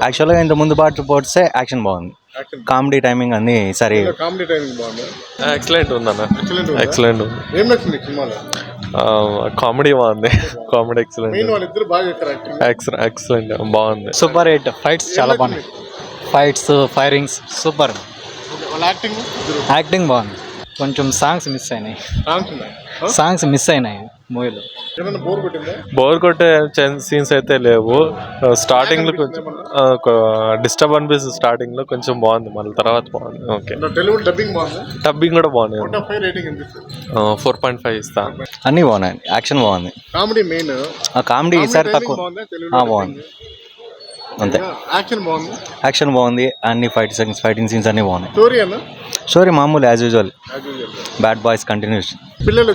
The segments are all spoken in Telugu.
యాక్చువల్గా ఇంత ముందు పాటలు పోతే యాక్షన్ బాగుంది, కామెడీ టైమింగ్ అన్ని సరే. కామెడీ టైమింగ్ బాగుంది, ఎక్సలెంట్ ఉందన్న, ఎక్సలెంట్ ఉంది. ఏం నచ్చింది సినిమాలో? కామెడీ బాగుంది, కామెడీ ఎక్సలెంట్, మెయిన్ వాళ్ళిద్దరు బాగా చేస్తారు, ఎక్సలెంట్ బాగుంది. సూపర్ హిట్, ఫైట్స్ చాలా బాగున్నాయి, ఫైట్స్ ఫైరింగ్స్ సూపర్. వాళ్ళ యాక్టింగ్ బాగుంది, కొంచెం సాంగ్స్ మిస్ అయినాయి, మూవీలో. ఏమన్నా బోర్ కొట్టిందా? బోర్ కొట్టే సీన్స్ అయితే లేవు. స్టార్టింగ్ లో కొంచెం డిస్టర్బ్ అనిపిస్తుంది, స్టార్టింగ్ లో కొంచెం బాగుంది, మళ్ళీ తర్వాత బాగుంది. ఓకే, తెలుగు డబ్బింగ్ బాగుంది, డబ్బింగ్ కూడా బాగుంది. 4.5 ఇస్తా. అన్నీ బాగున్నాయి, యాక్షన్ బాగుంది, కామెడీ మెయిన్, కామెడీ ఈసారి తక్కువ బాగుంది అంతే. యాక్షన్ బాగుంది, అన్ని ఫైటింగ్ సీన్స్ అన్ని బాగున్నాయి. స్టోరీ మామూలు as usual, bad boys continuous. పిల్లలు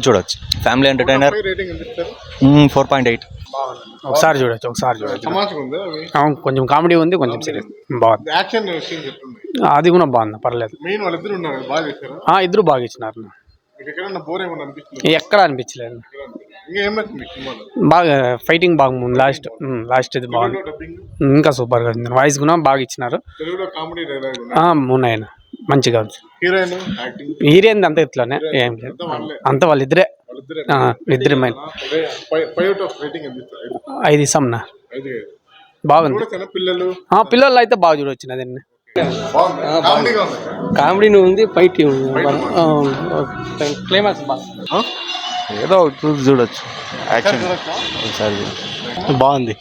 చూడొచ్చు, ఫ్యామిలీ ఎంటర్టైనర్. 4.8. ఒకసారి చూడొచ్చు. కొంచెం కామెడీ ఉంది, కొంచెం సీరియస్ బాగుంది. అది కూడా బాగుంది, పర్లేదు. ఇద్దరు బాగా ఇచ్చినారు, ఎక్కడ అనిపించలేదు. బాగా ఫైటింగ్ బాగుంది, లాస్ట్ ఇది బాగుంది, ఇంకా సూపర్గా ఉంది. వాయిస్ కూడా బాగా ఇచ్చినారు, ఉన్నాయన మంచిగా ఉంది. హీరోయిన్ అంతా ఇట్లానే ఏం లేదు, అంతా వాళ్ళిద్దరే మెయిన్. 5 ఇస్తాంనా, బాగుంది. పిల్లలు అయితే బాగా చూడవచ్చు. అదండి కామెడీ ఉంది, ఫైట్ క్లైమాక్స్ బాగా, ఏదో చూసి చూడొచ్చు, యాక్షన్ బాగుంది.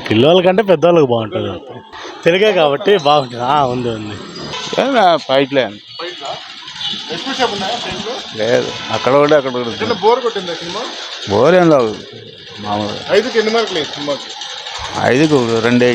పిల్లల కంటే పెద్దవాళ్ళకి బాగుంటుంది, తెలుగే కాబట్టి బాగుంటుంది. ఉంది ఫైట్లే లేదు, అక్కడ కూడా బోర్ ఏం లేదు, మామూలుగా. 5కి ఎన్ని మార్కులు? 5కు 2.